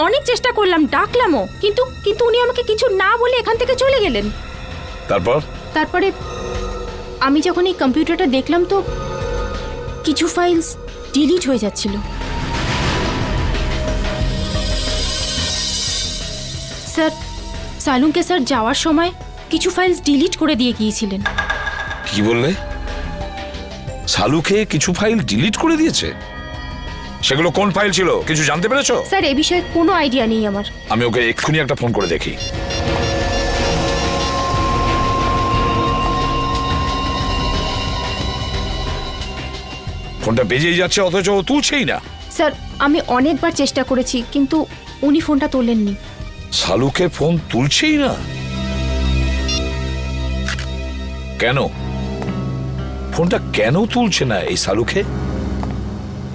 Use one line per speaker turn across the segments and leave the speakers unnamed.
অনেক চেষ্টা করলাম, ডাকলামও, কিন্তু কিন্তু উনি আমাকে কিছু না বলে এখান থেকে চলে গেলেন। তারপরে আমি যখন এই কম্পিউটারটা দেখলাম তো কিছু ফাইলস ডিলিট হয়ে যাচ্ছিল। স্যার, সালুঙ্কে স্যার যাওয়ার সময় কিছু ফাইলস ডিলিট করে দিয়ে গিয়েছিলেন।
কি বললে? সালুকে কিছু ফাইল ডিলিট করে দিয়েছে? সেগুলো কোন ফাইল ছিল কিছু জানতে পেরেছো?
স্যার, এই বিষয়ে কোনো আইডিয়া নেই আমার।
আমি ওকে এক্ষুনি একটা ফোন করে দেখি। ফোনটা বেজেই যাচ্ছে অথচ ও তুলছেই না।
স্যার, আমি অনেকবার চেষ্টা করেছি কিন্তু উনি ফোনটা তোলেননি।
সালুকে ফোন তুলছেই না কেন? ফোনটা কেন তুলছে না এই সালুকে?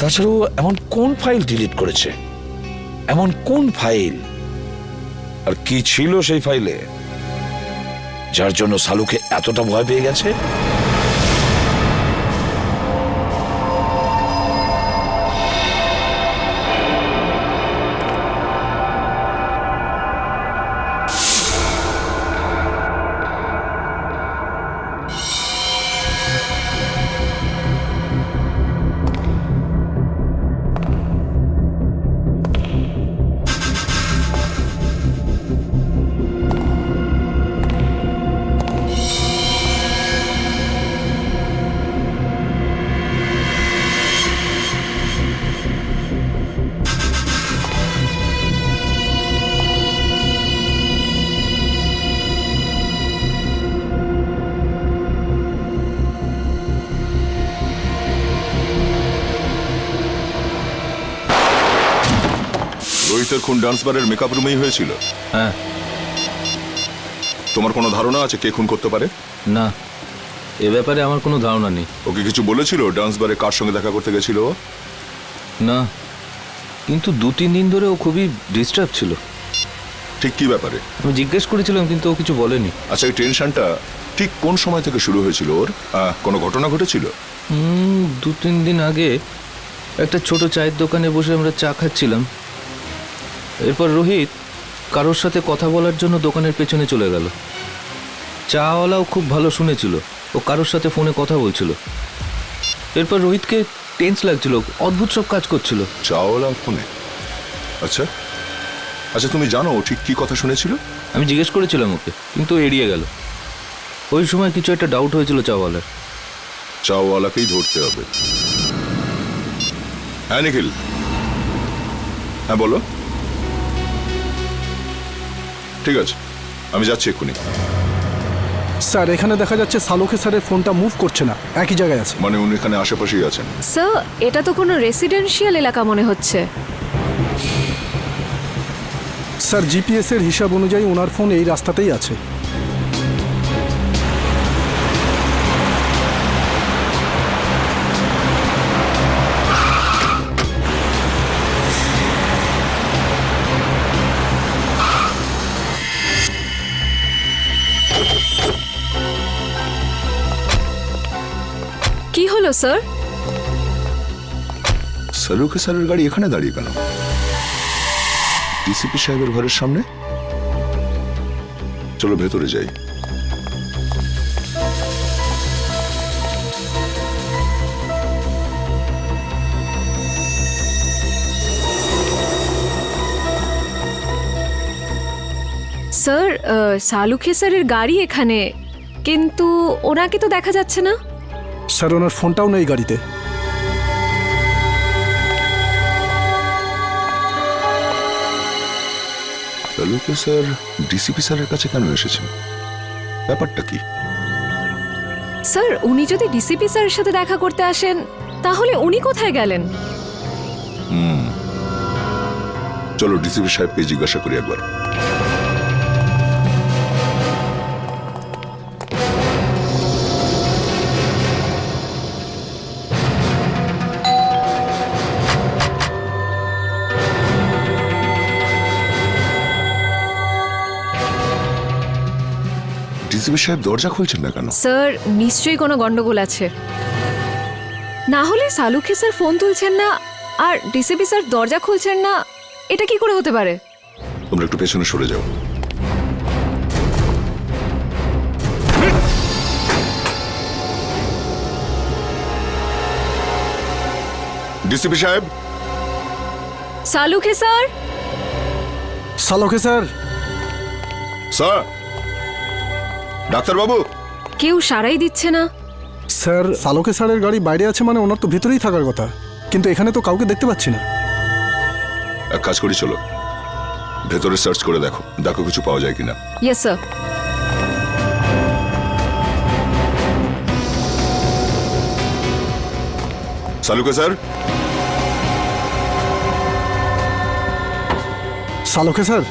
তাছাড়াও এমন কোন ফাইল ডিলিট করেছে? এমন কোন ফাইল? আর কি ছিল সেই ফাইলে যার জন্য সালুকে এতটা ভয় পেয়ে গেছে?
রোহিতের খুন ডান্স বারের মেকআপ রুমেই হয়েছিল?
হ্যাঁ।
তোমার কোনো ধারণা আছে কে খুন করতে পারে?
না, এ ব্যাপারে আমার কোনো ধারণা নেই।
ওকে কিছু বলেছিল ডান্স বারে কার সঙ্গে দেখা করতে গেছিল?
না, কিন্তু 2-3 দিন ধরে ও খুবই ডিস্টার্ব ছিল।
ঠিক কি ব্যাপারে?
আমি জিজ্ঞেস করেছিলাম কিন্তু ও কিছু বলেনি।
আচ্ছা, এই টেনশনটা ঠিক কোন সময় থেকে শুরু হয়েছিল ওর? কোনো ঘটনা ঘটেছিল?
2-3 দিন আগে একটা ছোট চায়ের দোকানে বসে আমরা চা খাচ্ছিলাম। এরপর রোহিত কারোর সাথে কথা বলার জন্য দোকানের পেছনে চলে গেল। চাওয়ালাও খুব ভালো শুনেছিল, ও কারোর সাথে ফোনে কথা বলছিল। এরপর রোহিতকে টেন্স লাগছিল, অদ্ভুত সব কাজ করছিল।
চাওয়ালা ফোনে? আচ্ছা আচ্ছা, তুমি জানো ও ঠিক কি কথা শুনেছিল?
আমি জিজ্ঞেস করেছিলাম ওকে, কিন্তু ও এড়িয়ে গেল। ওই সময় কিছু একটা ডাউট হয়েছিল চাওয়ালার।
চাওয়ালাকেই ধরতে হবে। হ্যাঁ নিখিল, হ্যাঁ বলো। ঠিক আছে, আমি যাচ্ছি এক্ষুনি।
স্যার, এখানে দেখা যাচ্ছে সালুকে স্যারের ফোনটা মুভ করছে না, একই জায়গায় আছে।
মানে উনি এখানে আশেপাশেই আছেন?
স্যার, এটা তো কোনো রেসিডেন্সিয়াল এলাকা মনে হচ্ছে।
স্যার, জিপিএস এর হিসাব অনুযায়ী ওনার ফোন এই রাস্তাতেই আছে।
কি হলো স্যার?
সালুকে স্যারের গাড়ি এখানে দাঁড়িয়ে কেন? ডিসিপি সাহেবের ঘরের সামনে? চলো ভেতরে যাই।
স্যার, সালুখে স্যারের গাড়ি এখানে, কিন্তু ওনাকে তো দেখা যাচ্ছে না।
স্যার, ওনার ফোনটাও নেই গাড়িতে।
সালুকে স্যার ডিসিপি স্যারের কাছে কেন এসেছেন? ব্যাপারটা কি?
স্যার, উনি যদি ডিসিপি স্যারের সাথে দেখা করতে আসেন তাহলে উনি কোথায় গেলেন?
চলো ডিসিপি সাহেবকে জিজ্ঞাসা করি একবার। ডিসিপি সাহেব দরজা খুলছেন না কেন?
স্যার, নিশ্চয়ই কোনো গন্ডগোল আছে। না হলে সালুখে স্যার ফোন তুলছেন না আর ডিসিপি স্যার দরজা খুলছেন না, এটা কি করে হতে পারে?
তোমরা একটু পেছনে সরে যাও। ডিসিপি সাহেব।
সালুখে স্যার।
সালোকে স্যার।
স্যার, ডাক্তারবাবু।
কেউ সারাই দিচ্ছে না।
স্যার, সালোকে স্যারের গাড়ি বাইরে আছে মানে ওনার তো ভেতরেই থাকার কথা, কিন্তু এখানে তো কাউকে দেখতে পাচ্ছি না।
এক কাজ করি, চলো ভেতরে সার্চ করে দেখো, দেখো কিছু পাওয়া যায় কিনা।
Yes sir.
সালুকে স্যার।
সালোকে স্যার।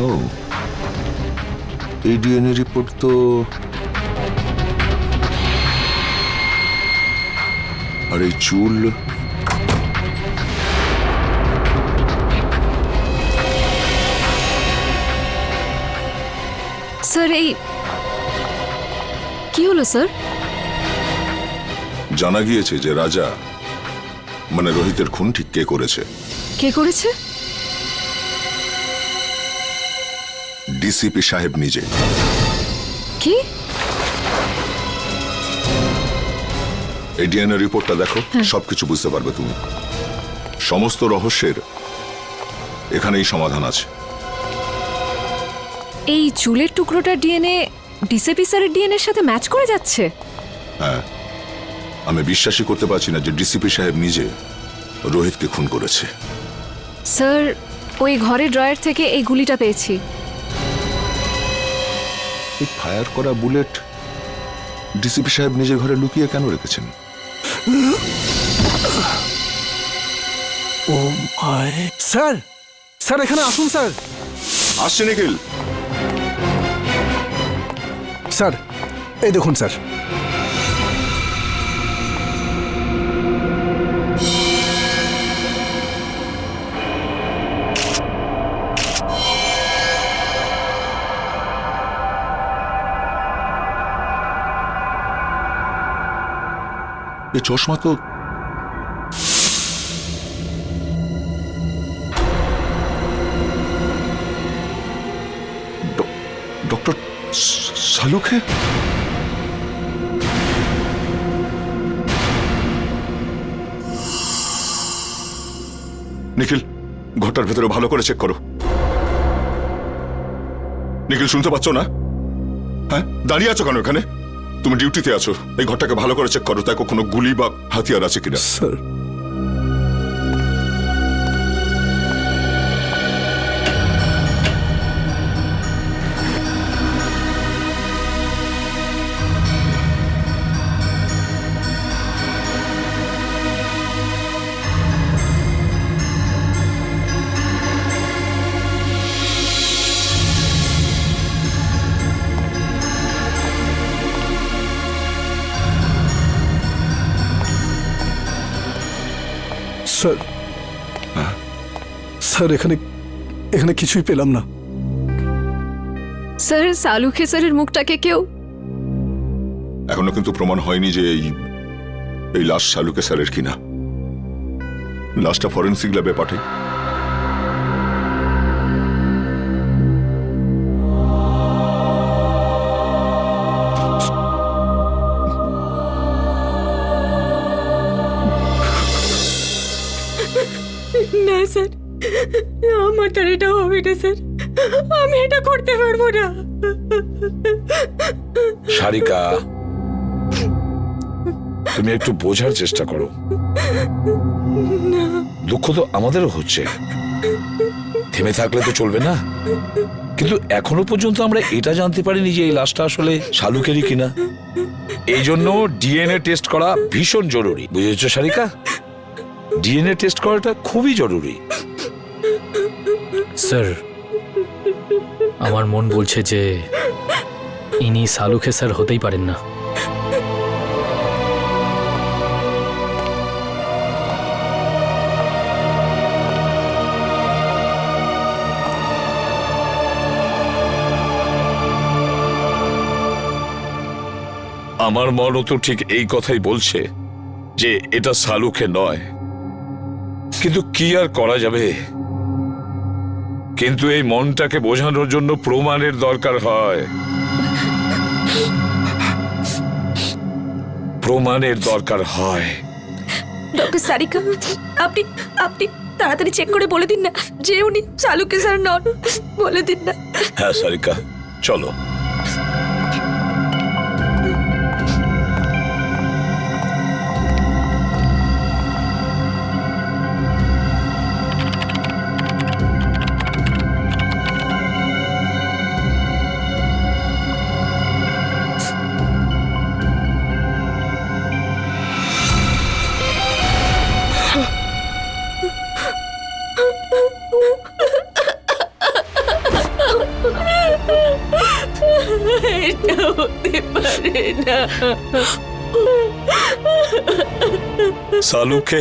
ও, এই ডিএনএ রিপোর্ট তো আর এই চুল,
স্যার এই কি হলো স্যার?
জানা গিয়েছে যে রাজা মানে রোহিতের খুন ঠিক কে করেছে।
কে করেছে?
ডিসিপি সাহেব নিজে।
কি?
এই ডিএনএ রিপোর্টটা দেখো, সবকিছু বুঝতে পারবে তুমি। সমস্ত রহস্যের এখানেই সমাধান আছে।
এই চুলের টুকরোটার ডিএনএ ডিসিপি স্যারের ডিএনএর সাথে ম্যাচ করে যাচ্ছে?
হ্যাঁ, আমি বিশ্বাসই করতে পারছি না যে ডিসিপি সাহেব নিজে রোহিতকে খুন করেছে।
স্যার, ওই ঘরের ড্রয়ার থেকে এই গুলিটা পেয়েছি।
এই ফায়ার করা বুলেট ডিসিপি সাহেব নিজের ঘরে লুকিয়ে কেন রেখেছেন?
ও মাই। স্যার, স্যার এখানে আসুন স্যার।
আসছে নিখিল।
স্যার, এই দেখুন স্যার।
এই চশমা তো ডক্টর সালুকে। নিখিল, ঘরটার ভেতরে ভালো করে চেক করো। নিখিল, শুনতে পাচ্ছ না? হ্যাঁ, দাঁড়িয়ে আছো কেন এখানে? তুমি ডিউটিতে আছো, এই ঘরটাকে ভালো করে চেক করো, দেখো কোনো গুলি বা হাতিয়ার আছে কিনা।
স্যার, স্যার, স্যার এখানে এখানে কিছুই পেলাম না।
স্যার, সালুখে স্যারের মুখটাকে কেউ
এখনো কিন্তু প্রমাণ হয়নি যে এই লাশ সালুকে স্যারের কিনা। লাশটা ফরেন্সিক ল্যাবে পাঠাই।
না স্যার, আমার দ্বারা এটা হবে না স্যার, আমি এটা করতে পারবো না।
সারিকা, তুমি একটু বোঝার চেষ্টা করো। দুঃখ তো আমাদেরও হচ্ছে, থেমে থাকলে তো চলবে না। কিন্তু এখনো পর্যন্ত আমরা এটা জানতে পারিনি যে এই লাশটা আসলে শালুকেরই কিনা। এই জন্য ডিএনএ টেস্ট করা ভীষণ জরুরি, বুঝেছ সারিকা? ডিএনএ টেস্ট করাটা খুবই জরুরি।
স্যার, আমার মন বলছে যে ইনি সালুখে স্যার হতেই পারেন না।
আমার মনও তো ঠিক এই কথাই বলছে যে এটা শালুকে নয়, কিন্তু কি আর করা যাবে। কিন্তু এই মনটাকে বোঝানোর জন্য প্রমাণের দরকার হয়, প্রমাণের দরকার হয়।
ডক্টর সারিকা, আপনি আপনি তাড়াতাড়ি চেক করে বলে দিন না যে উনি শালুকে স্যার নন। বলে দিন না।
হ্যাঁ সারিকা, চলো।
এটা হতে পারে না।
শালুকে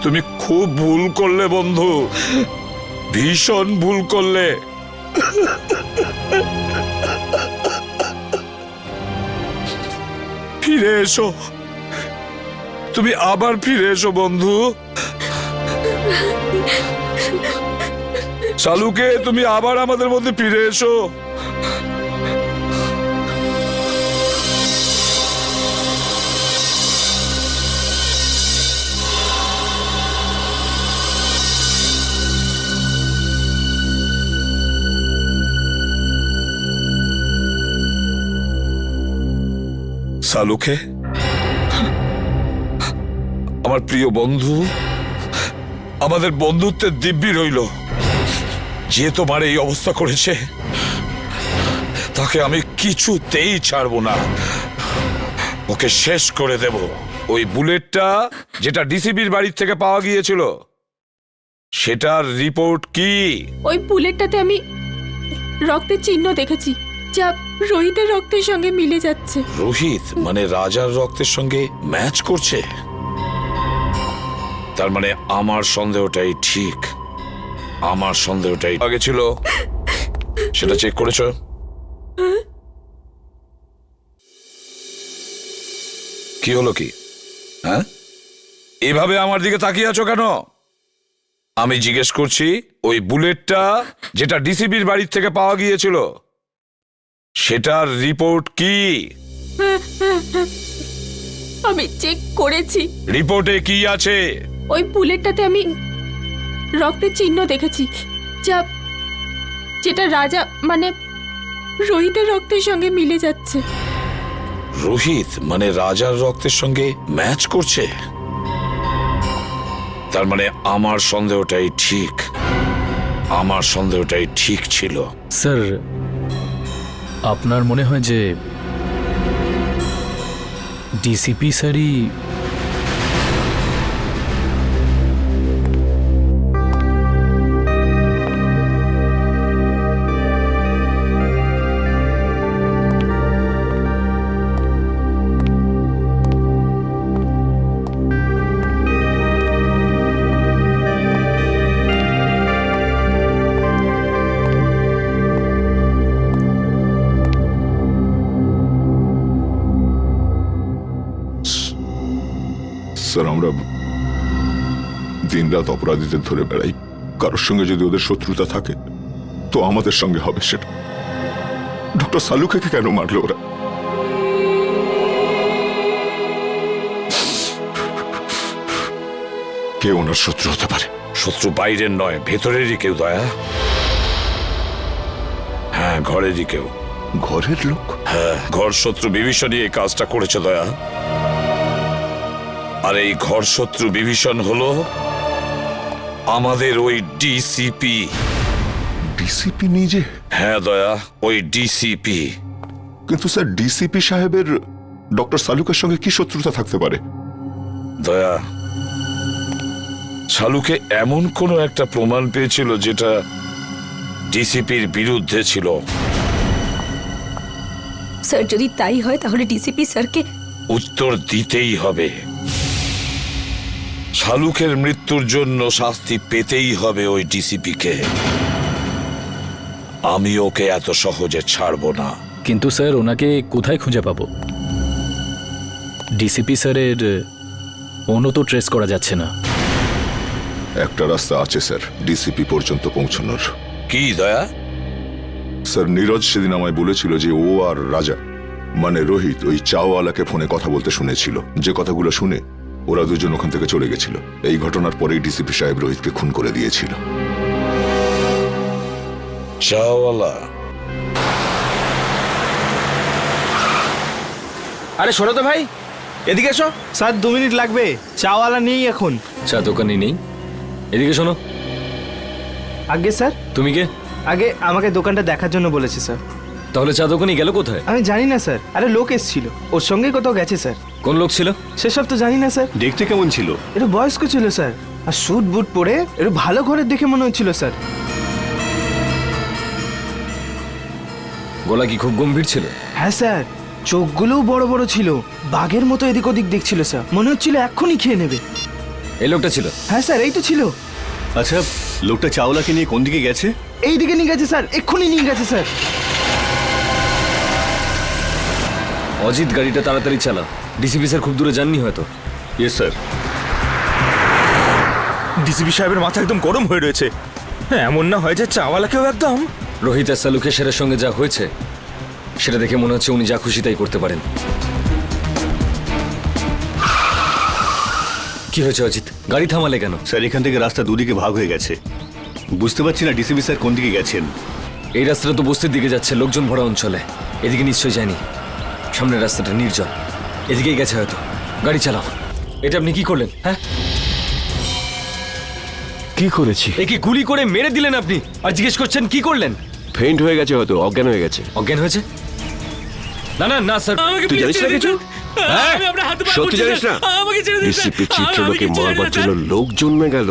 তুমি খুব ভুল করলে বন্ধু, ভীষণ ভুল করলে। ফিরে এসো, তুমি আবার ফিরে এসো বন্ধু। শালুকে, তুমি আবার আমাদের মধ্যে ফিরে এসো। শালুকে, আমার প্রিয় বন্ধু, আমাদের বন্ধুত্বের দিব্যি রইল। যে তোমার এই অবস্থা করেছে তাকে আমি কিছুতেই ছাড়বো না, ওকে শেষ করে দেব। ওই বুলেটটা যেটা ডিসিপির বাড়ির থেকে পাওয়া গিয়েছিল, সেটার রিপোর্ট কি?
ওই বুলেটটাতে আমি রক্তের চিহ্ন দেখেছি, যা রোহিতের রক্তের সঙ্গে মিলে যাচ্ছে।
রোহিত মানে রাজার রক্তের সঙ্গে ম্যাচ করছে? তার মানে আমার সন্দেহটাই ঠিক, আমার সন্দেহটাই আগে ছিল। সেটা চেক করেছো? কি হলো কি? হ্যাঁ, এভাবে আমার দিকে তাকিয়ে আছো কেন? আমি জিজ্ঞেস করছি, ওই বুলেটটা যেটা ডিসিপির বাড়ির থেকে পাওয়া গিয়েছিল, সেটার রিপোর্ট কি?
আমি চেক করেছি।
রিপোর্টে কি আছে?
ওই বুলেটটাতে আমি রক্তের চিহ্ন দেখেছি, যা যেটা রাজা মানে রোহিতের রক্তের সঙ্গে মিলে যাচ্ছে।
রোহিত মানে রাজার রক্তের সঙ্গে ম্যাচ করছে? তার মানে আমার সন্দেহটাই ঠিক, আমার সন্দেহটাই ঠিক ছিল।
স্যার, আপনার মনে হয় যে ডিসিপি স্যারই
স্যার, আমরা দিনরাত অপরাধীদের ধরে বেড়াই। কারোর সঙ্গে যদি ওদের শত্রুতা থাকে তো আমাদের সঙ্গে হবে সেটা। ডক্টর শালুকে কেন মারলো ওরা? কে ওনার শত্রু হতে পারে?
শত্রু বাইরের নয়, ভেতরেরই কেউ দয়া। হ্যাঁ, ঘরেরই কেউ।
ঘরের লোক?
হ্যাঁ, ঘর শত্রু বিভীষণই এই কাজটা করেছে দয়া। আর এই ঘর শত্রু বিভীষণ হলো আমাদের ওই ডিসিপি।
ডিসিপি নিজে?
হ্যাঁ দয়া, ওই ডিসিপি।
কিন্তু স্যার, ডিসিপি সাহেবের ডক্টর শালুকের সঙ্গে কি শত্রুতা থাকতে পারে?
দয়া, শালুকে এমন কোনো একটা প্রমাণ পেয়েছিল যেটা ডিসিপির বিরুদ্ধে ছিল।
স্যার যদি তাই হয় তাহলে ডিসিপি স্যারকে
উত্তর দিতেই হবে। শালুকের মৃত্যুর জন্য শাস্তি পেতেই হবে ওই ডিসিপিকে। আমি ওকে এত সহজে ছাড়বো না।
কিন্তু স্যার ওনাকে কোথায় খুঁজে পাবো? ডিসিপি স্যারের ফোনও তো ট্রেস করা যাচ্ছে না।
একটা রাস্তা আছে স্যার ডিসিপি পর্যন্ত পৌঁছানোর।
কি দয়া?
স্যার নীরজ সেদিন আমায় বলেছিল যে ও আর রাজা মানে রোহিত ওই চাওয়ালাকে ফোনে কথা বলতে শুনেছিল। যে কথাগুলো শুনে ওরা দুজন ওখান থেকে চলে গেছিল। এই ঘটনার পরেই ডিসিপি সাহেব রোহিতকে খুন করে দিয়েছিল।
চাওয়ালা?
আরে শোনো তো ভাই, এদিকে এসো। স্যার 2 মিনিট লাগবে, চাওয়ালা নেই এখন।
চা দোকানে নেই? এদিকে শোনো।
আগে স্যার,
তুমি কে?
আগে আমাকে দোকানটা দেখার জন্য বলেছে স্যার।
তাহলে চা দোকানে গেল কোথায়?
আমি জানি না স্যার। আরে লোক এসেছিল, ওর সঙ্গেই কোথাও গেছে স্যার।
কোন লোক ছিল?
সেসব তো জানি না স্যার।
দেখতে কেমন ছিল?
একটু বয়স্ক ছিল স্যার, আর স্যুট বুট পরে একটু ভালো ঘরের দেখে মনে হচ্ছিল স্যার।
গলা কি খুব গম্ভীর ছিল?
হ্যাঁ স্যার, চোখগুলোও বড় বড় ছিল, বাঘের মতো এদিক ওদিক দেখছিল স্যার। মনে হচ্ছিল এক্ষুনি খেয়ে নেবে।
এই লোকটা ছিল?
হ্যাঁ স্যার, এই তো ছিল।
আচ্ছা, লোকটা চাওলাকে নিয়ে কোন দিকে গেছে?
এই দিকে নিয়ে গেছে স্যার, এক্ষুনি নিয়ে গেছে স্যার।
অজিত গাড়িটা তাড়াতাড়ি চালা। ডিসিপি স্যার খুব দূরে যাননি হয়তো।
Yes sir.
ডিসিপি সাহেবের মাথা একদম গরম হয়ে রয়েছে। হ্যাঁ, এমন না হয় যে চাওয়ালাকেও একদম।
রোহিত আর সালুকের সেরের সঙ্গে যা হয়েছে সেটা দেখে মনে হচ্ছে উনি যা খুশি তাই করতে পারেন। কি হয়েছে অজিত? গাড়ি থামালে কেন?
স্যার এখান থেকে রাস্তা দুদিকে ভাগ হয়ে গেছে, বুঝতে পারছি না ডিসিপি স্যার কোন দিকে গেছেন।
এই রাস্তাটা তো বস্তির দিকে যাচ্ছে, লোকজন ভরা অঞ্চলে। এদিকে নিশ্চয়ই যায়নি। সামনের রাস্তাটা নির্জন, এদিকেই গেছে হয়তো। গাড়ি চালাও। এটা আপনি কি করলেন? হ্যাঁ,
কি করেছি?
একে গুলি করে মেরে দিলেন আপনি, আর জিজ্ঞেস করছেন কি করলেন?
ফেইন্ট হয়ে গেছে, হয়তো অজ্ঞান হয়ে গেছে।
অজ্ঞান হয়েছে? না না না স্যার।
তুই জানিস না কিছু? হ্যাঁ? সত্যি জানিস না? ডিসিপি চিত্রলোকে মারবার জন্য লোক জন্মে গেল,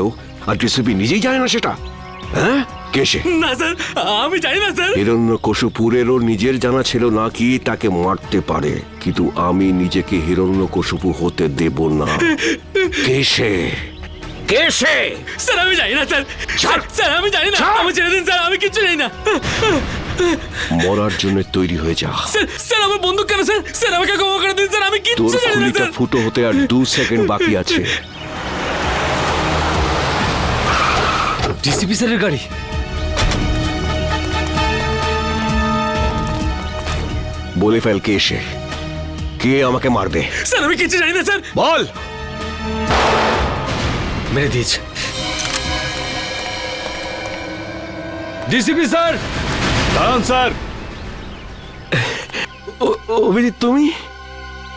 আর ডিসিপি নিজেই জানে না সেটা। হ্যাঁ, কে সে?
না স্যার, আমি জানি না স্যার।
হিরণ্যকশিপুরেরও নিজের জানা ছিল না কি তাকে মারতে পারে, কিন্তু আমি নিজেকে হিরণ্যকশিপু হতে দেব না। কে সে? কে সে?
স্যার আমি জানি না স্যার। স্যার আমি জানি না, আমি ছেড়ে দিন স্যার, আমি কিছু জানি না।
মরার জন্য তৈরি হয়ে যা।
স্যার আমার বন্দুক কেন স্যার? স্যার আমাকে ক্ষমা করে দিন স্যার, আমি
তোর
কিচ্ছু জানি না
খুলিটা
স্যার।
ফুটো হতে আর 2 সেকেন্ড বাকি আছে।
ডিসিপি স্যারের গাড়ি।
বলে ফেল কে সে, কে আমাকে মারবে।
স্যার আমি কিছু জানি না স্যার।
বল।
মেরে দিয়েছে। DCP sir.
দাঁড়ান স্যার।
অভিজিৎ,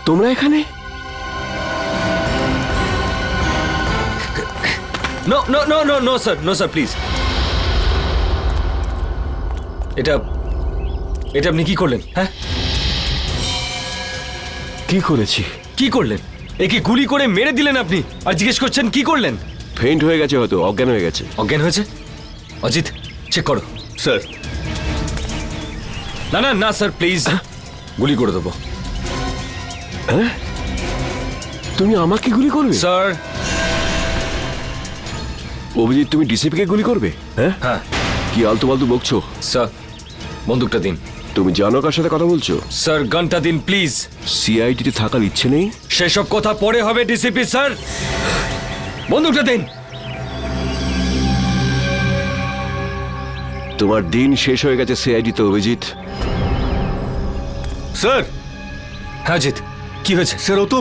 তোমরা এখানে?
No no no no no sir, no sir please. এটা আপনি কি করলেন? হ্যাঁ,
কি করেছি?
কি করলেন? একে গুলি করে মেরে দিলেন আপনি, আর জিজ্ঞেস করছেন কি করলেন?
ফেইন্ট হয়ে গেছে, হয়তো অজ্ঞান হয়ে গেছে।
অজ্ঞান হয়েছে? অজিত চেক করো।
স্যার
না না না স্যার প্লিজ, গুলি করে দেবো।
তুমি আমাকে গুলি করবে?
স্যার।
অভিজিৎ, তুমি ডিসিপিকে গুলি করবে? হ্যাঁ
হ্যাঁ।
কি আলতু ফালতু বকছো?
স্যার বন্দুকটা দিন।
তুমি জানো কার সাথে কথা বলছো?
স্যার গানটা দিন প্লিজ।
সিআইডিতে থাকার ইচ্ছে নেই?
সেসব কথা পরে হবে ডিসিপি স্যার, বন্দুকটা দিন।
তোমার দিন শেষ হয়ে গেছে সিআইডিতে অভিজিৎ।
স্যার।
হ্যাঁ অজিত, কি হয়েছে?
স্যার ও তো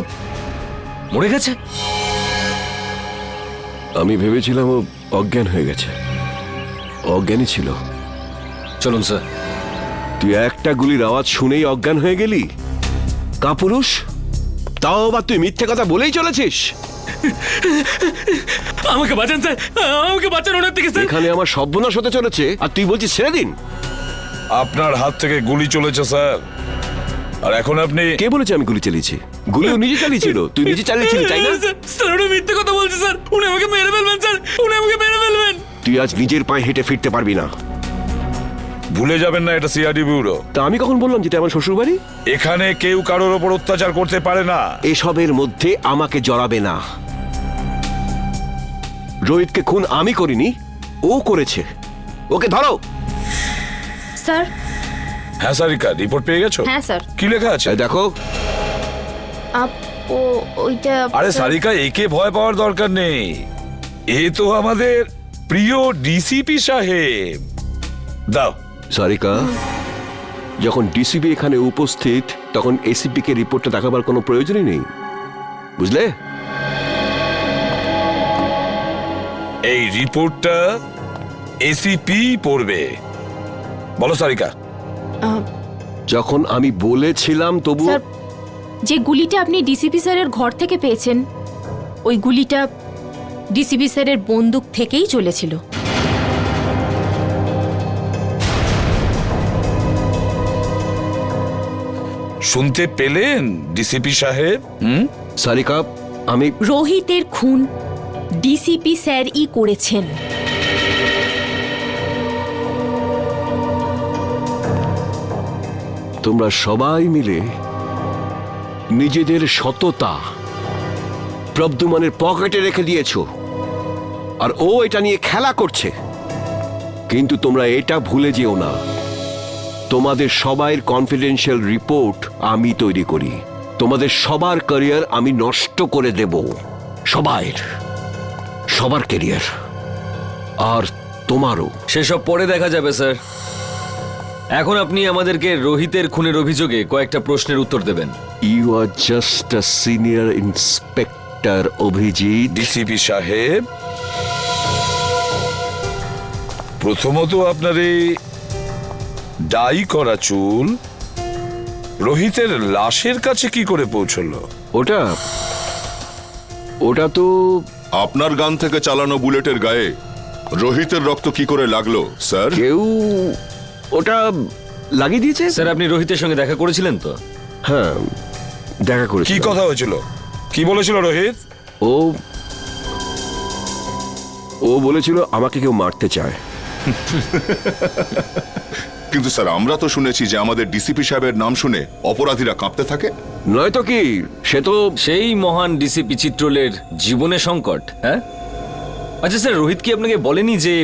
মরে গেছে।
আমি ভেবেছিলাম ও অজ্ঞান হয়ে গেছে। অজ্ঞানই ছিল।
চলুন স্যার।
তুই একটা গুলির আওয়াজ শুনেই অজ্ঞান হয়ে গেলি? কাপুরুষ, তাও আবার তুই মিথ্যে কথা বলেই চলেছিস।
আমাকে বাঁচান স্যার, আমাকে বাঁচান ওনার থেকে স্যার।
এখানে আমার সর্বনাশ হতে চলেছে আর তুই বলছিস ছেড়ে দিন।
আপনার হাত থেকে গুলি চলেছে স্যার, আর এখন আপনি?
কে বলেছে আমি গুলি চালিয়েছি? গুলিও নিজে চালিয়েছিল। তুই নিজে চালিয়েছিলি, তাই না?
স্যার উনি মিথ্যে কথা বলছে স্যার, উনি আমাকে মেরে ফেলবেন স্যার, উনি আমাকে মেরে ফেলবেন।
তুই আজ নিজের পায়ে হেঁটে ফিরতে পারবি না।
ভুলে যাবেন না এটা সিআইডি ব্যুরো।
তা আমি কখন বললাম যেটা আমার শ্বশুর বাড়ি?
এখানে কেউ কারোর ওপর অত্যাচার করতে পারে না।
এসবের মধ্যে আমাকে জড়াবে না। রোহিতকে খুন আমি করিনি, ও করেছে। ওকে ধরো।
স্যার।
হ্যাঁ সারিকা, রিপোর্ট পেয়ে গেছো?
হ্যাঁ স্যার।
কি লেখা আছে?
এই দেখো।
ওইটা
আরে
স্যার,
সারিকা, একে ভয় পাওয়ার দরকার নেই। এ তো আমাদের প্রিয় ডিসিপি সাহেব। দাও।
সারিকা, যখন ডিসিপি এখানে উপস্থিত তখন এসিপি কে রিপোর্টটা দেখাবার কোনো প্রয়োজনই নেই, বুঝলে?
এই রিপোর্টটা এসিপি পড়বে। বলো সারিকা।
যখন আমি বলেছিলাম তবু
স্যার, যে গুলিটা আপনি ডিসিপি স্যারের ঘর থেকে পেয়েছেন, ওই গুলিটা ডিসিপি স্যারের বন্দুক থেকেই চলেছিল।
শুনতে পেলেন ডিসিপি সাহেব?
সারিকা, আমি
রোহিতের খুন ডিসিপি স্যারই করেছেন।
তোমরা সবাই মিলে নিজেদের সততা প্রদ্যুম্নের পকেটে রেখে দিয়েছো, আর ও এটা নিয়ে খেলা করছে। কিন্তু তোমরা এটা ভুলে যেও না, তোমাদের সবাইয়ের কনফিডেন্সিয়াল রিপোর্ট আমি তৈরি করি। তোমাদের সবার ক্যারিয়ার আমি নষ্ট করে দেব, সবার ক্যারিয়ার, আর তোমারও।
সেসব পরে দেখা যাবে স্যার। এখন আপনি আমাদেরকে রোহিতের খুনের অভিযোগে কয়েকটা প্রশ্নের উত্তর দেবেন।
You are just a senior inspector Abhijit.
DCP সাহেব, প্রথমত আপনার এই ডাই করা চুল রোহিতের লাশের কাছে কি করে পৌঁছলো?
ওটা তো
আপনার গান থেকে চালানো বুলেটের গায়ে রোহিতের রক্ত কি করে লাগলো স্যার?
কেউ ওটা লাগিয়ে দিয়েছে।
স্যার, আপনি রোহিতের সঙ্গে দেখা করেছিলেন তো?
হ্যাঁ, দেখা করেছি।
কি কথা হয়েছিল? কি বলেছিল রোহিত?
ও বলেছিল আমাকে কেউ মারতে চায়।
কিন্তু স্যার, আমরা তো শুনেছি যে আমাদের ডিসিপি সাহেবের নাম শুনে অপরাধীরা কাঁপতে থাকে।
নয়তো কি, সে তো
সেই মহান ডিসিপি চিত্রলের জীবনে সংকট। হ্যাঁ, আচ্ছা স্যার, রোহিত কি আপনাকে বলেনি যে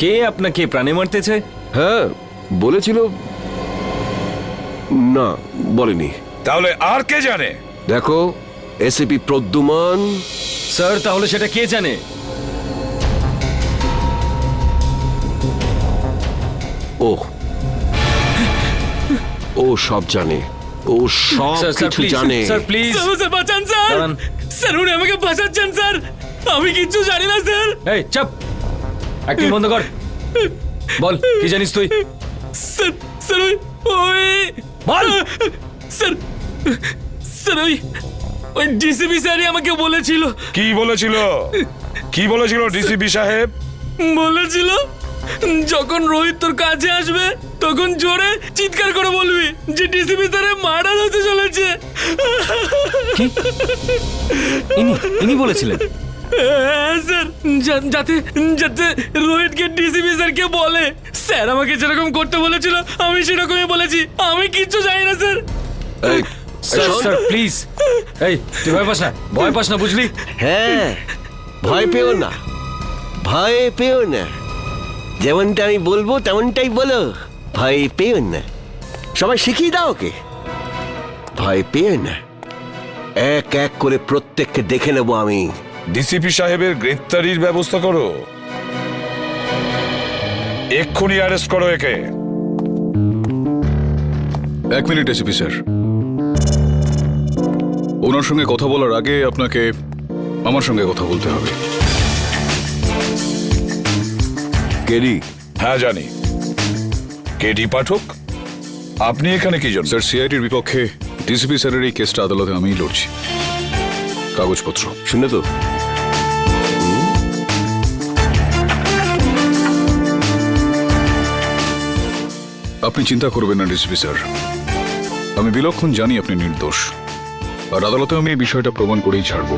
কে আপনাকে প্রাণে মারতে চায়?
হ্যাঁ বলেছিল। না, বলেনি।
তাহলে আর কে জানে?
দেখো, এসিপি প্রদ্যুম্ন।
স্যার, তাহলে সেটা কে জানে?
ও সব জানে, ও সব কিছু জানে।
স্যার প্লিজ,
স্যার বাঁচান স্যার। স্যার, উনি আমাকে বাঁচাচ্ছেন স্যার। আমি কিচ্ছু জানি না স্যার।
এই চুপ, অ্যাক্টিং বন্ধ কর। বল, কি জানিস তুই?
স্যার, স্যার ওই
বল।
স্যার ওই ডিসিপি স্যারই আমাকে বলেছিল।
কি বলেছিল? কি বলেছিল ডিসিপি সাহেব?
বলেছিল যখন রোহিত তোর কাছে আসবে তখন জোরে চিৎকার করে বলবি যে ডিসিপি স্যারের মার্ডার হতে চলেছে।
ইনি বলেছিলেন?
হ্যাঁ স্যার, যাতে যাতে রোহিতকে ডিসিপি স্যারকে বলে। স্যার আমাকে যেরকম করতে বলেছিল আমি সেরকমই বলেছি। আমি কিচ্ছু জানি না স্যার।
স্যার প্লিজ, এই তুই ভয় পাস না, বুঝলি?
হ্যাঁ, ভয় পেও না, ভয় পেও না। যেমনটা আমি বলবো তেমনটাই বলো, ভয় পেও না। সবাই শিখিয়ে দাও ওকে, ভয় পেও না। এক এক করে প্রত্যেককে দেখে নেবো আমি।
ডিসিপি সাহেবের গ্রেফতারির ব্যবস্থা করো, এক্ষুনি অ্যারেস্ট করো একে।
এক মিনিট এসিপি স্যার, ওনার সঙ্গে কথা বলার আগে আপনাকে আমার সঙ্গে কথা বলতে হবে।
কেডি?
হ্যাঁ জানি, কেডি পাঠক। আপনি এখানে কি জন্য?
স্যার, সিআইডির বিপক্ষে ডিসিপি স্যারের এই কেসটা আদালতে আমিই লড়ছি। কাগজপত্র
শুনে তো
আপনি চিন্তা করবেন না ডিসিপি স্যার, আমি বিলক্ষণ জানি আপনি নির্দোষ, আর আদালতে আমি এই বিষয়টা প্রমাণ করেই ছাড়ব।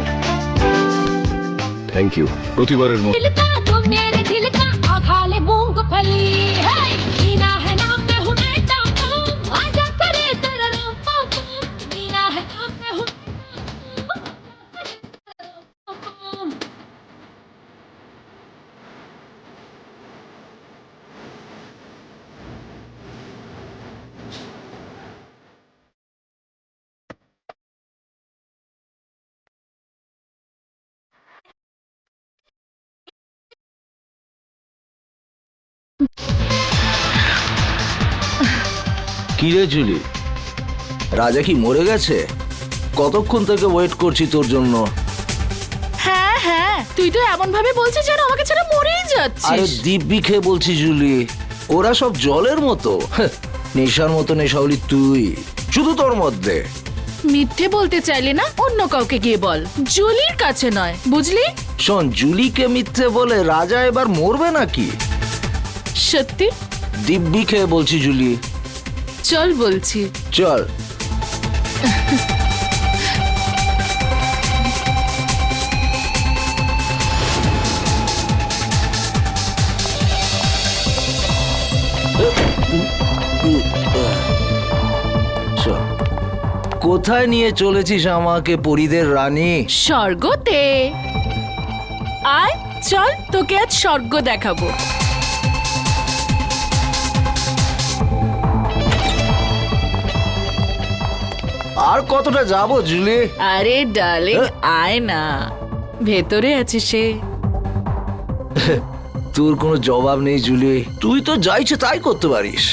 Thank you.
প্রতিবারের মতো
दिल का तो मेरे दिल का आधा ले मूंगफली है, जीना है ना কি রে জুলি, রাজা কি মরে গেছে? কতক্ষণ থেকে ওয়েট করছি তোর জন্য।
হ্যাঁ হ্যাঁ, তুই তো এমন ভাবে বলছিস যেন আমাকে ছেড়ে মরেই
আরে
যাচ্ছিস।
দিব্যি খেয়ে বলছি জুলি, ওরা সব জলের মতো, নেশার মতো নেশাওলি তুই, শুধু তোর মধ্যে।
মিথ্যে বলতে চাইলে না অন্য কাউকে গিয়ে বল, জুলির কাছে নয়, বুঝলি?
শোন, জুলিকে মিথ্যে বলে রাজা এবার মরবে নাকি?
সত্যি?
দিব্যি খেয়ে বলছি জুলি।
চল বলছি।
চল। চল। কোথায় নিয়ে চলেছিস আমাকে, পরীদের রানী?
স্বর্গতে। আয় চল, তোকে আজ স্বর্গ দেখাবো।
আর কতটা যাবো জুলি?
আরে ডার্লিং, আয় না, ভেতরে আছে সে।
তোর কোনো জবাব নেই জুলি, তুই তো যা ইচ্ছে তাই করতে পারিস।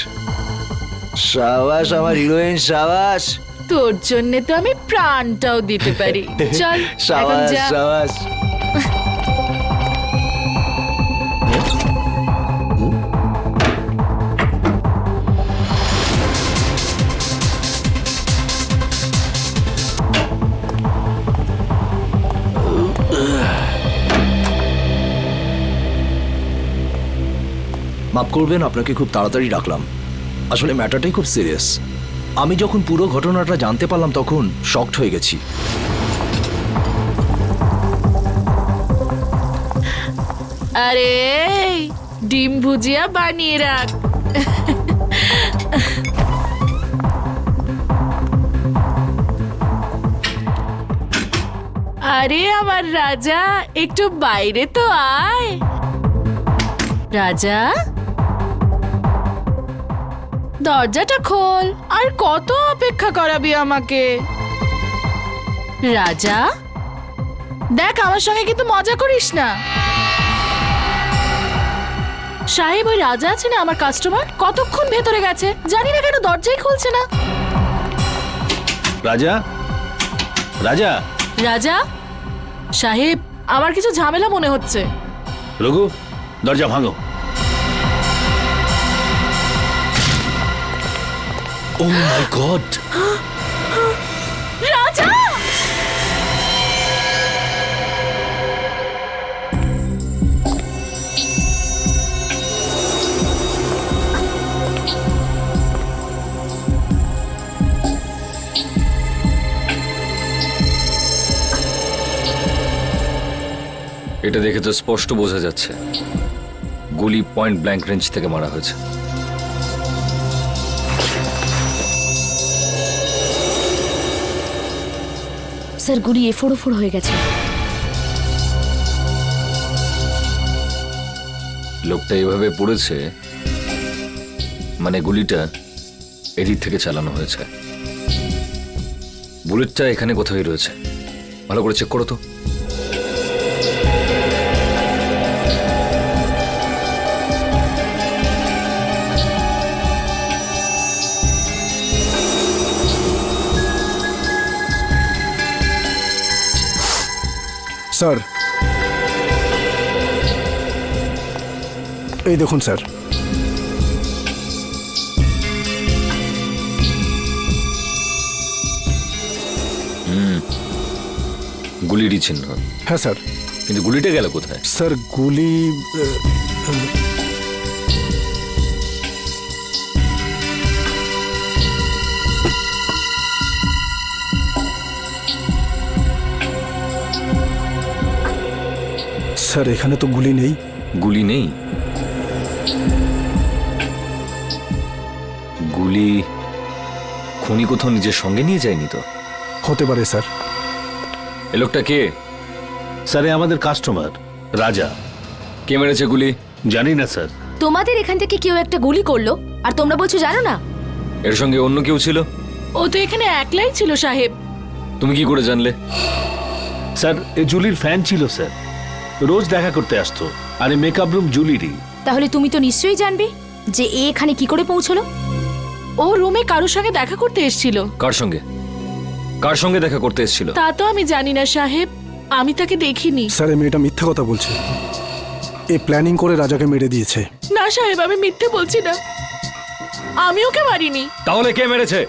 সাবাস আমার হিরোইন, সাবাস।
তোর জন্য তো আমি প্রাণটাও দিতে পারি। চল এখন
সাবাস
যা।
সাবাস। মাফ করবেন, আপনাকে খুব তাড়াতাড়ি ডাকলাম। আসলে ম্যাটারটাই খুব সিরিয়াস। আমি যখন পুরো ঘটনাটা জানতে পারলাম তখন শকড হয়ে গেছি।
আরে ডিম ভুজিয়া বানিয়ে রাখ। আরে আমার রাজা, একটু বাইরে তো আয়। রাজা, দরজাটা খোল। আর কত অপেক্ষা করাবি আমাকে? রাজা দেখ, আমার সঙ্গে কিন্তু মজা করিস না। সাহেব, ওই রাজা আছে না আমার কাস্টমার, কতক্ষণ ভেতরে গেছে, জানি না কেন দরজাই খুলছে না।
রাজা, রাজা,
রাজা সাহেব, আমার কিছু ঝামেলা মনে হচ্ছে।
রঘু, দরজা ভাঙো।
ও মাই গড!
রাজা!
এটা দেখে তো স্পষ্ট বোঝা যাচ্ছে গুলি পয়েন্ট ব্ল্যাঙ্ক রেঞ্জ থেকে মারা হয়েছে।
স্যার, গুলি এফোড় হয়ে গেছে।
লোকটা এভাবে পড়েছে মানে গুলিটা এদিক থেকে চালানো হয়েছে। বুলেটটা এখানে কোথায় রয়েছে, ভালো করে চেক করো তো।
স্যার, এই দেখুন স্যার।
গুলিরই চিহ্ন।
হ্যাঁ স্যার।
কিন্তু গুলিটা গেল কোথায়?
স্যার গুলি স্যার এখানে তো গুলি নেই।
গুলি নেই? গুলি খুনি কোথাও নিজের সঙ্গে নিয়ে যায়নি তো?
হতে পারে স্যার।
এ লোকটা কে?
স্যার, আমাদের কাস্টমার রাজা।
কে মেরেছে গুলি?
জানি না স্যার।
তোমাদের এখান থেকে কেউ একটা গুলি করলো আর তোমরা বলছো জানো না?
এর সঙ্গে অন্য কেউ ছিল?
ও তো এখানে একলাই ছিল সাহেব।
তুমি কি করে জানলে?
স্যার, এ জুলির ফ্যান ছিল স্যার, রোজ দেখা করতে আসতো। আর এই মেকআপ রুম জুলিরই।
তাহলে তুমি তো নিশ্চয়ই জানবে যে এ এখানে কি করে পৌঁছলো।
ও রুমে কারোর সঙ্গে দেখা করতে এসেছিল।
কার সঙ্গে দেখা করতে এসেছিল?
তা তো আমি জানি না সাহেব, আমি তাকে দেখিনি।
স্যার এই মেয়েটা মিথ্যা কথা বলছে। এ প্ল্যানিং করে রাজাকে মেরে দিয়েছে।
না সাহেব, আমি মিথ্যে বলছি না, আমি ওকে মারিনি।
তাহলে কে মেরেছে?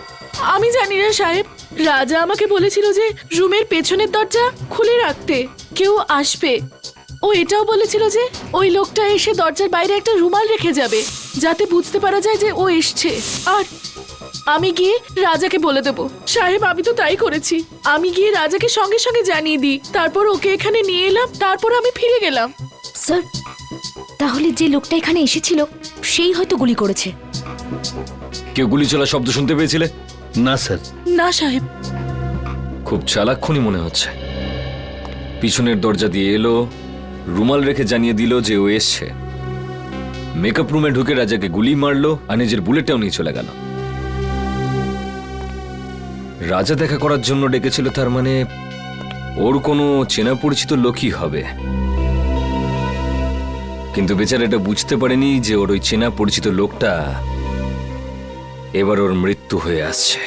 আমি জানি না সাহেব, রাজা আমাকে বলেছিল যে রুমের পেছনের দরজা খুলে রাখতে, কেউ আসবে। ও এটাও বলেছিল যে ওই লোকটা এসে দরজার বাইরে একটা রুমাল রেখে যাবে, যাতে বুঝতে পারা যায় যে ও এসছে। আর আমি গিয়ে রাজাকে বলে দেবো। সাহেব, আমি তো তাই করেছি। আমি গিয়ে রাজাকে সঙ্গে সঙ্গে জানিয়ে দিই, তারপর ওকে এখানে নিয়ে এলাম, তারপর আমি ফিরে গেলাম।
স্যার, তাহলে যে লোকটা এখানে এসেছিল সেই হয়তো গুলি করেছে।
কেউ গুলি চলার শব্দ শুনতে পেয়েছিলে?
না স্যার।
না সাহেব।
খুব চালাক খুনি মনে হচ্ছে। পিছনের দরজা দিয়ে এলো, রুমাল রেখে জানিয়ে দিল যে ও এসছে, মেকআপ রুমে ঢুকে রাজাকে গুলি মারলো আর নিজের বুলেটটাও নিয়ে চলে গেল। রাজা দেখা করার জন্য ডেকেছিল, তার মানে ওর কোনো চেনা পরিচিত লোকই হবে। কিন্তু বেচারা এটা বুঝতে পারেনি যে ওর ওই চেনা পরিচিত লোকটা এবার ওর মৃত্যু হয়ে আসছে।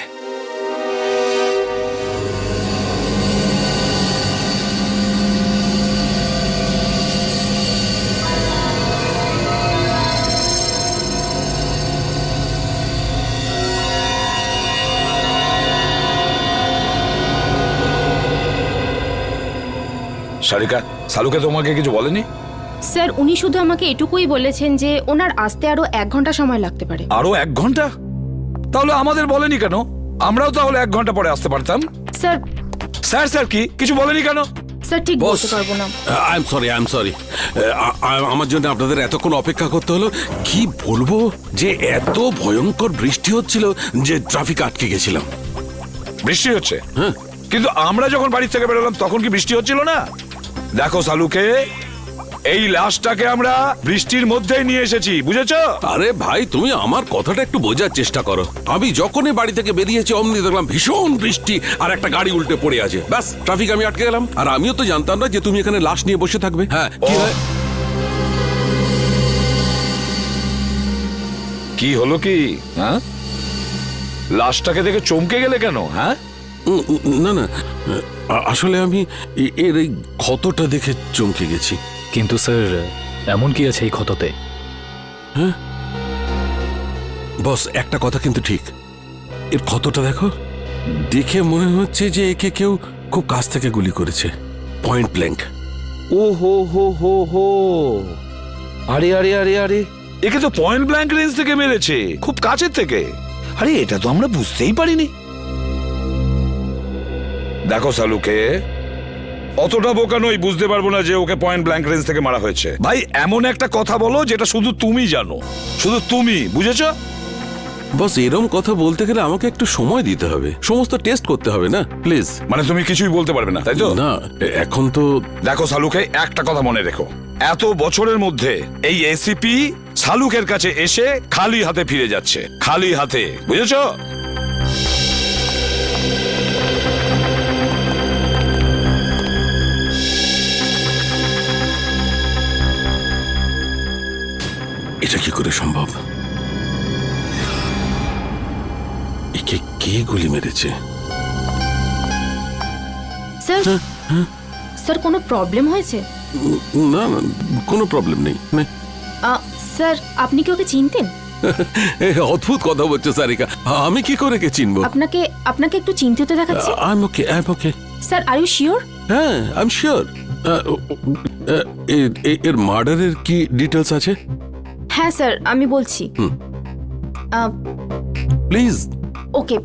সারিকা, সালুকে তোমাকে কিছু বলেনি?
স্যার, উনি শুধু আমাকে এটুকুই বলেছেন যে ওনার আসতে আরো 1 ঘন্টা সময় লাগতে পারে।
আরো 1 ঘন্টা? তাহলে আমাদের বলেনি কেন? আমরাও তাহলে 1 ঘন্টা পরে আসতে পারতাম।
স্যার
স্যার স্যার কি কিছু বলেনি কেন?
স্যার, ঠিক বলতে পারবো না।
I am sorry. আমার জন্য আপনাদের এতক্ষণ অপেক্ষা করতে হলো। কি বলবো যে এত ভয়ঙ্কর বৃষ্টি হচ্ছিল যে ট্রাফিক আটকে গেছিলাম।
বৃষ্টি হচ্ছে?
হ্যাঁ।
কিন্তু আমরা যখন বাড়ি থেকে বেরোলাম তখন কি বৃষ্টি হচ্ছিল না? দেখো সালুকে, এই লাশটাকে আমরা বৃষ্টির মধ্যেই নিয়ে এসেছি, বুঝেছো?
আরে ভাই, তুমি আমার কথাটা একটু বোঝার চেষ্টা করো। আমি যখনই বাড়ি থেকে বেরিয়েছি অমনি দেখলাম ভীষণ বৃষ্টি আর একটা গাড়ি উল্টে পড়ে আছে। ব্যাস, ট্রাফিক আমি আটকে গেলাম। আর আমিও তো জানতাম না যে তুমি এখানে লাশ নিয়ে বসে থাকবে। হ্যাঁ, কি হয়?
কি হলো কি? হ্যাঁ, লাশটাকে দেখে চমকে গেলে কেন? হ্যাঁ,
না না, আসলে আমি এর এই ক্ষতটা দেখে চমকে গেছি।
কিন্তু স্যার, এমন কি আছে এই ক্ষততে?
হ্যাঁ বস, একটা কথা কিন্তু ঠিক। এর ক্ষতটা দেখো, দেখে মনে হচ্ছে যে একে কেউ খুব কাছ থেকে গুলি করেছে, পয়েন্ট ব্ল্যাঙ্ক।
ও হো হো হো হো, আরে আরে আরে আরে, একে তো পয়েন্ট ব্ল্যাঙ্ক রেঞ্জ থেকে মেরেছে, খুব কাছের থেকে। আরে এটা তো আমরা বুঝতেই পারিনি। দেখো সালুকে, অতটা বোকা নই, বুঝতে পারবো না যে ওকে পয়েন্ট ব্ল্যাঙ্ক রেঞ্জ থেকে মারা হয়েছে। ভাই, এমন একটা কথা বলো যেটা শুধু তুমি জানো, শুধু তুমি, বুঝেছো?
বস, এরম কথা বলতে গেলে আমাকে একটু সময় দিতে হবে, সমস্ত টেস্ট করতে হবে না, প্লিজ।
মানে তুমি কিছুই বলতে পারবে না, তাই তো?
না, এখন তো।
দেখো সালুকে, একটা কথা মনে রেখো, এত বছরের মধ্যে এই এসিপি সালুকের কাছে এসে খালি হাতে ফিরে যাচ্ছে, খালি হাতে, বুঝেছো?
এটা কি করে সম্ভব? একে কে গুলি মেরেছে?
স্যার, স্যার কোনো প্রবলেম হয়েছে?
না না, কোনো প্রবলেম নেই।
স্যার, আপনি কি ওকে চিনতেন?
অদ্ভুত কথা বলছো সারিকা, আমি কি করে কে চিনবো?
আপনাকে একটু চিন্তিত দেখাচ্ছে।
I am okay.
Sir, are you sure?
হ্যাঁ, আই এম শিওর। এর মার্ডারের কি ডিটেলস আছে?
হ্যাঁ স্যার, আমি বলছি।
প্লিজ।
ওকে।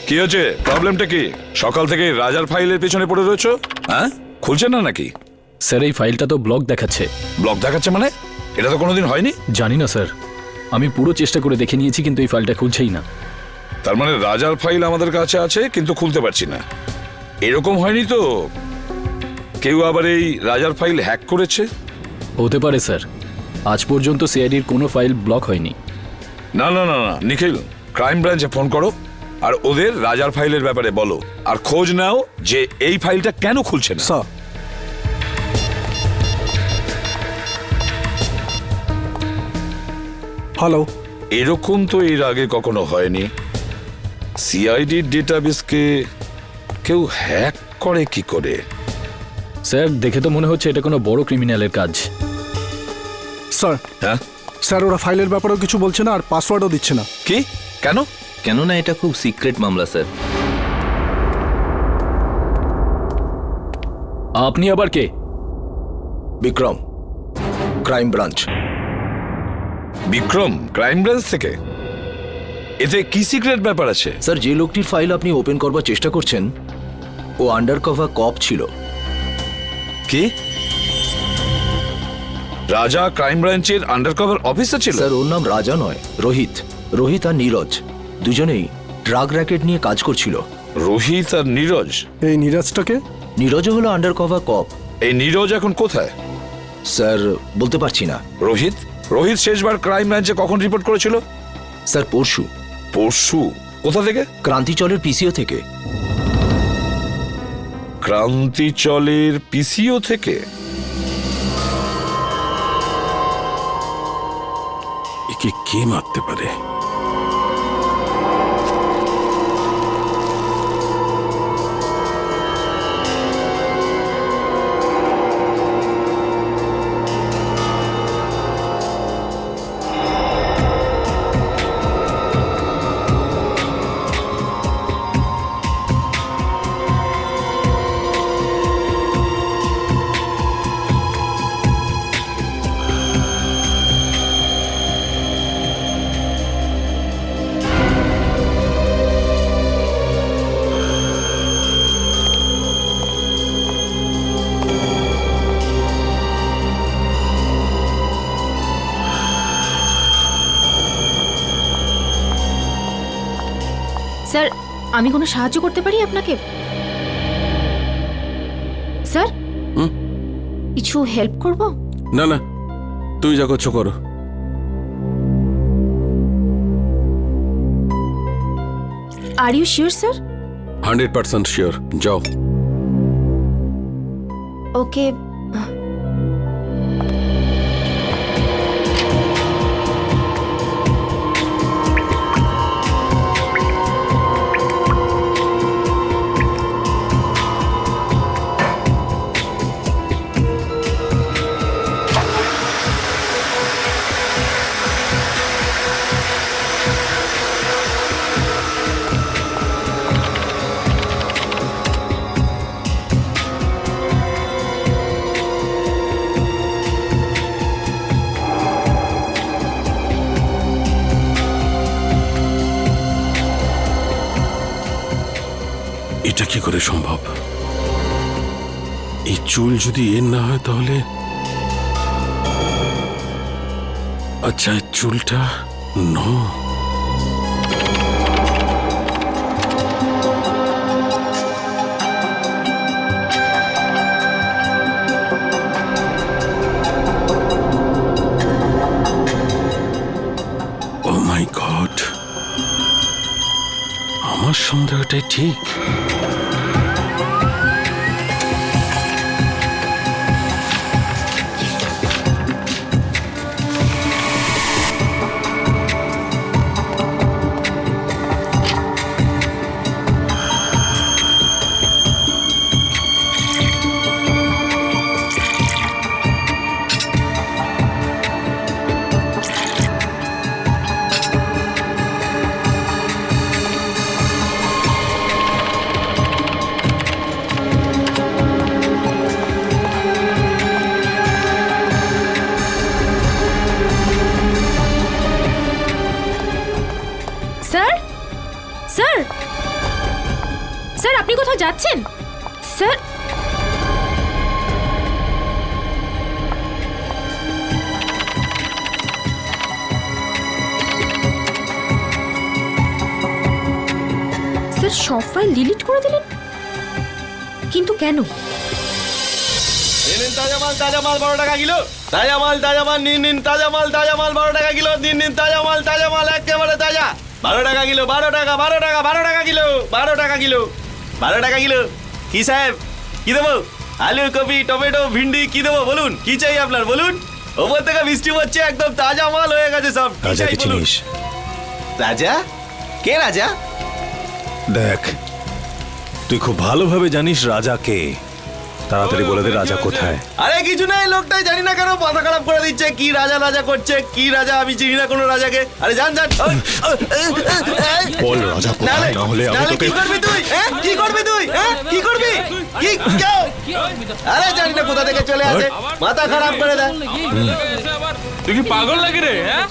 কি হচ্ছে? প্রবলেমটা কি? সকাল থেকে রাজার ফাইলের পেছনে পড়ে রয়েছো? হ্যাঁ, খুলছে না নাকি?
স্যার, এই ফাইলটা তো ব্লক দেখাচ্ছে।
ব্লক দেখাচ্ছে মানে? এটা তো কোনোদিন হয়নি।
জানি না স্যার, আমি পুরো চেষ্টা করে দেখে নিয়েছি কিন্তু এই ফাইলটা খুলছেই না।
তার মানে রাজার ফাইল আমাদের কাছে আছে কিন্তু খুলতে পারছি না, এরকম হয়নি তো? কেউ আবার এই রাজার ফাইল হ্যাক করেছে?
হতে পারে স্যার, আজ পর্যন্ত সিআইডির কোনো ফাইল ব্লক হয়নি।
না না না না, নিখিল, ক্রাইম ব্রাঞ্চে ফোন করো আর ওদের রাজার ফাইলের ব্যাপারে বলো, আর খোঁজ নাও যে এই ফাইলটা কেন খুলছে না।
হ্যালো।
এরকম তো এর আগে কখনো হয়নি। সিআইডি ডেটাবেসকে কেউ হ্যাক করে কি করে?
স্যার দেখে তো মনে হচ্ছে এটা কোনো বড় ক্রিমিনালের কাজ।
স্যার,
হ্যাঁ
স্যার ওরা ফাইলের ব্যাপারেও কিছু বলছে না আর পাসওয়ার্ডও দিচ্ছে না।
কি? কেন?
কেননা এটা খুব সিক্রেট মামলা স্যার।
আপনি আবার কে?
Bikram, crime branch.
Bikram, crime branch থেকে? এতে কি সিক্রেট ব্যাপার আছে?
স্যার যে লোকটির ফাইল আপনি ওপেন করবার চেষ্টা করছেন ও আন্ডারকভার কপ ছিল।
কি? রাজা ক্রাইম ব্রাঞ্চের আন্ডারকভার অফিসার ছিল?
স্যার ওর নাম রাজা নয়, রোহিত। রোহিত আর নীরজ দুজনেই ড্রাগ র্যাকেট নিয়ে কাজ করছিল।
রোহিত আর নীরজ?
এই নীরজটাকে?
নীরজও হলো আন্ডারকভার কপ।
এই নীরজ এখন কোথায়?
স্যার বলতে পারছি না।
রোহিত? রোহিত শেষবার ক্রাইম ব্রাঞ্চে কখন রিপোর্ট করেছিল?
স্যার পরশু।
পরশু? কোথা থেকে?
ক্রান্তিচলের পিসিও থেকে।
ক্রান্তিচলের পিসিও থেকে?
একে কে মারতে পারে?
স্যার আমি কোনো সাহায্য করতে পারি আপনাকে? স্যার কিছু হেল্প করব?
না না, তুমি যা করছো করো।
Are you sure sir?
100% sure. যাও।
ওকে।
এটা কি করে সম্ভব? এই চুল যদি এর না হয় তাহলে আচ্ছা চুলটা নো। ও মাই গড, আমার সন্দেহটাই ঠিক।
স্যার স্যার স্যার আপনি কোথাও যাচ্ছেন? স্যার স্যার সব ফাইল ডিলিট করে দিলেন, কিন্তু কেন?
তাজা মাল 12 টাকা কিলো। তাজা মাল নিন তাজা মাল 12 টাকা কিলো। নিন তাজা মাল একেবারে তাজা। 12 টাকা কিলো, 12 টাকা কিলো, 12 টাকা কিলো, 12 টাকা কিলো। কি সাহেব কি দেবো? আলু, কপি, টমেটো, ভিন্ডি কি দেবো বলুন? কি চাই আপনার বলুন? ওপর থেকে বৃষ্টি পড়ছে, একদম তাজা মাল হয়ে গেছে সব।
রাজাকে চিনিস?
রাজা? কে রাজা?
দেখ, তুই খুব ভালোভাবে জানিস রাজা কে। তাড়াতাড়ি বলে দে রাজা কোথায়।
আরে কিছু নাই, লোকটাই জানি না কেন মাথা খারাপ করে দিচ্ছে। কি রাজা রাজা করছে, কি রাজা, আমি চিনি না কোনো রাজাকে। আরে জান জান।
বল রাজা কোথায়, না হলে আমি তোকে।
কি করবি তুই? হ্যাঁ কি করবি তুই? হ্যাঁ কি করবি? কি কেউ? আরে জানি না কোথা থেকে চলে আসে, মাথা খারাপ করে দেয়।
তুই কি পাগল লাগে রে? হ্যাঁ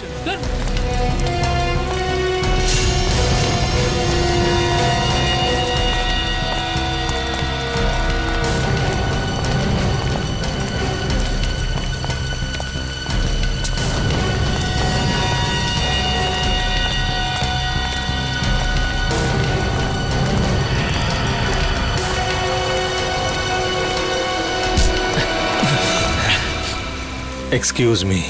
এক্সকিউজ মি।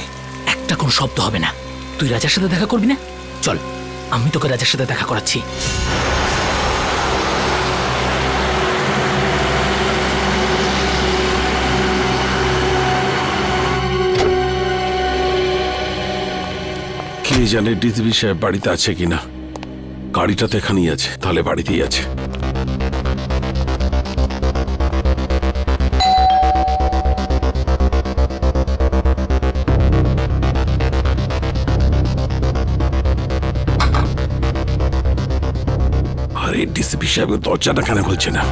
একটা কোনো শব্দ হবে না। তুই রাজার সাথে দেখা করবি না? চল, আমি তোকে রাজার সাথে দেখা করাচ্ছি।
কে জানে ডিসিপি সাহেব বাড়িতে আছে কিনা। গাড়িটা তো এখানেই আছে, তাহলে বাড়িতেই আছে। আরে ডিসিপি সাহেব দরজাটা কেন খুলছে না?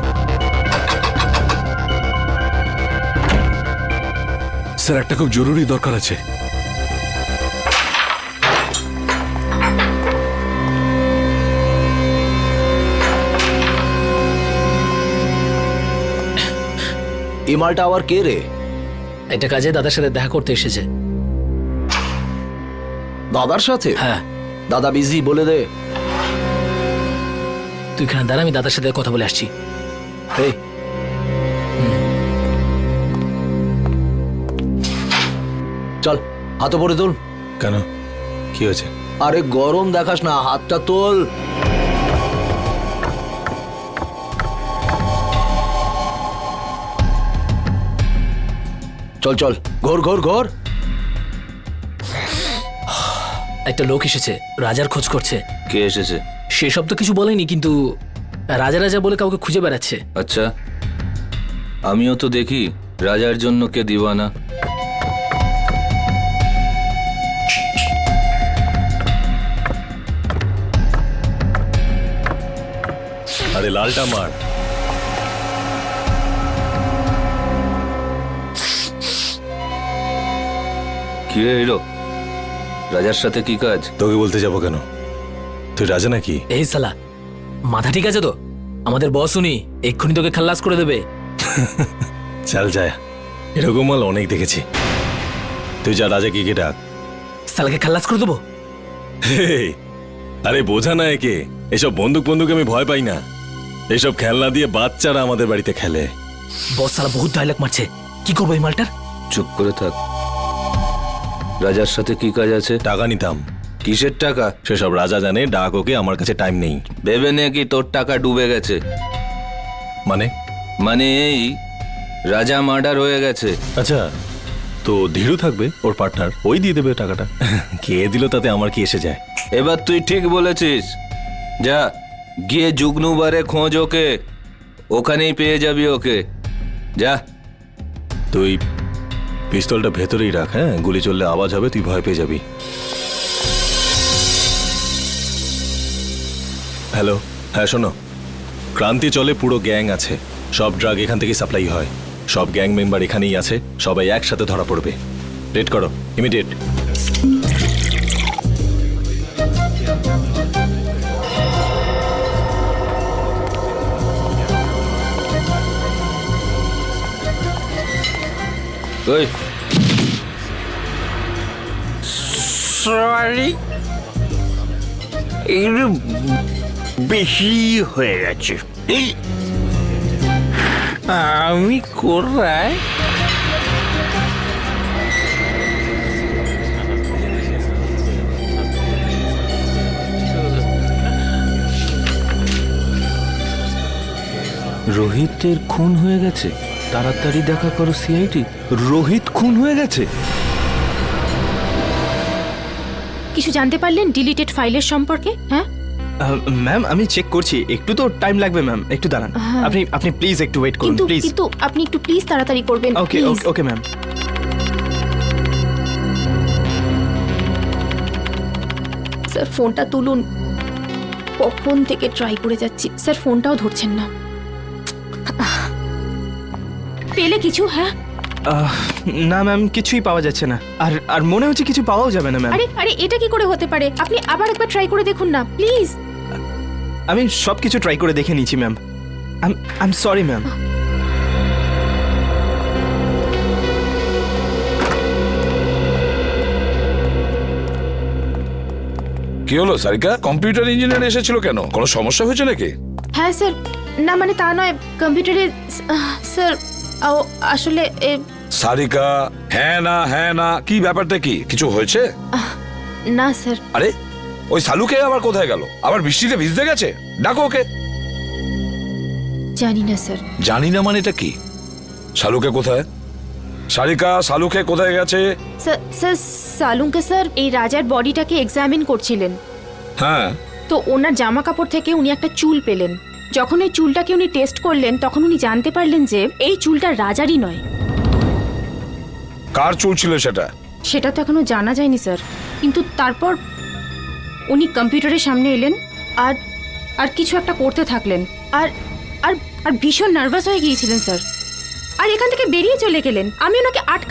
স্যার, একটা খুব জরুরি দরকার আছে।
এই মালটা আবার কে রে? এটা কাজে দাদার সাথে দেখা করতে এসেছে। দাদার সাথে? হ্যাঁ। দাদা বিজি, বলে দে। তুই এখানে দাঁড়া, আমি দাদার সাথে কথা বলে আসছি। এই চল, হাত পরে তোল।
কেন, কি হয়েছে?
আরে গরম দেখাস না, হাতটা তোল। চল চল, ঘোর ঘোর ঘোর। একটা লোক এসেছে, রাজার খোঁজ করছে।
কে এসেছে?
সেসব তো কিছু বলেনি, কিন্তু রাজা রাজা বলে কাউকে খুঁজে বেড়াচ্ছে।
আচ্ছা, আমিও তো দেখি রাজার জন্য কে দিওয়ানা।
আরে লালটা মার।
কি রে হিরো, রাজার সাথে কি কাজ?
তোকে বলতে যাবো কেন? তুই রাজা নাকি?
এই সালা, মাথা ঠিক আছে তো? আমাদের বস উনি, এক্ষুনি তোকে খাল্লাস করে দেবে।
চল যায়, এরকম মাল অনেক দেখেছি। তুই যা, রাজা কি ডাক।
সালাকে খাল্লাস করে দেবো।
আরে বোঝা না একে, এসব বন্দুক বন্দুক আমি ভয় পাই না। এসব খেলনা দিয়ে বাচ্চারা আমাদের বাড়িতে খেলে।
বস সালা বহুত ডায়লগ মারছে, কি করবো এই মালটার?
চুপ করে থাক। রাজার সাথে কি কাজ আছে?
টাকা নিতাম।
কিসের টাকা?
সেসব রাজা জানে, ডাক ওকে, আমার কাছে টাইম নেই।
ভেবে নে কি তোর টাকা ডুবে গেছে?
মানে?
মানে এই রাজা মার্ডার হয়ে গেছে।
আচ্ছা, তো ধীরু থাকবে, ওর পার্টনার, ওই দিয়ে দেবে টাকাটা। কে দিল তাতে আমার কি এসে যায়?
এবার তুই ঠিক বলেছিস। যা গিয়ে জুগনুবারে খোঁজ ওকে, ওখানেই পেয়ে যাবি ওকে। যা।
তুই পিস্তলটা ভেতরেই রাখ, হ্যাঁ? গুলি চললে আওয়াজ হবে, তুই ভয় পেয়ে যাবি। হ্যালো, হ্যাঁ শোনো, ক্রান্তি চলে পুরো গ্যাং আছে, সব ড্রাগ এখান থেকে সাপ্লাই হয়, সব গ্যাং মেম্বার এখানেই আছে, সবাই একসাথে ধরা পড়বে। রেড করো, ইমিডিয়েট।
ওই
সরি, একটু বেশি হয়ে গেছে। আমি কোথায়?
রোহিতের খুন হয়ে গেছে, তাড়াতাড়ি দেখা করো সিআইডি। রোহিত খুন হয়ে গেছে?
কিছু জানতে পারলেন ডিলিটেড ফাইলের সম্পর্কে? হ্যাঁ
ম্যাম আমি চেক করছি, একটু তো টাইম লাগবে ম্যাম, একটু দাঁড়ান।
হ্যাঁ।
আপনি প্লিজ একটু ওয়েট করুন
কিন্তু
প্লিজ।
কিন্তু আপনি একটু প্লিজ তাড়াতাড়ি করবেন।
ওকে
please।
Okay okay ma'am.
Sir ফোনটা তুলুন, কখন থেকে ট্রাই করে যাচ্ছি, স্যার ফোনটাও ধরছেন না। পেলে কিছু? হ্যাঁ
না ম্যাম, কিছুই পাওয়া যাচ্ছে না, আর আর মনে হচ্ছে কিছু পাওয়াও যাবে না ম্যাম।
আরে আরে এটা কি করে হতে পারে? আপনি আবার একবার ট্রাই করে দেখুন না প্লিজ।
আমি সব কিছু ট্রাই করে দেখে নিয়েছি ma'am. I am sorry ma'am.
কি হলো সারিকা? কম্পিউটার ইঞ্জিনিয়ার এসেছিল কেন? কোনো সমস্যা হয়েছে নাকি?
হ্যাঁ স্যার, না মানে তা নয়, কম্পিউটারে স্যার আসলে
সারিকা, হ্যাঁ না কি ব্যাপারটা কি? কিছু হয়েছে?
না স্যার।
আরে ওই সালুকে আবার কোথায় গেল? আবার বৃষ্টিতে ভিজতে গেছে? ডাকো ওকে।
জানি না স্যার।
জানি না মানে এটা কি? সালুকে কোথায়? সারিকা, সালুকে কোথায় গেছে?
স্যার সালুকে স্যার এই রাজার বডিটাকে এক্সামিন করছিলেন,
হ্যাঁ
তো ওনার জামা কাপড় থেকে উনি একটা চুল পেলেন। যখন এই চুলটাকে উনি টেস্ট করলেন তখন উনি জানতে পারলেন যে এই চুলটা রাজারই নয়।
কার চুল ছিল সেটা?
সেটা তো এখনো জানা যায়নি স্যার, কিন্তু তারপর উনি কম্পিউটারের সামনে এলেন আর আর কিছু একটা করতে থাকলেন, আর আর আর ভীষণ নার্ভাস হয়ে গিয়েছিলেন স্যার, আর এখান থেকে বেরিয়ে চলে গেলেন। আমি ওনাকে আটকাবার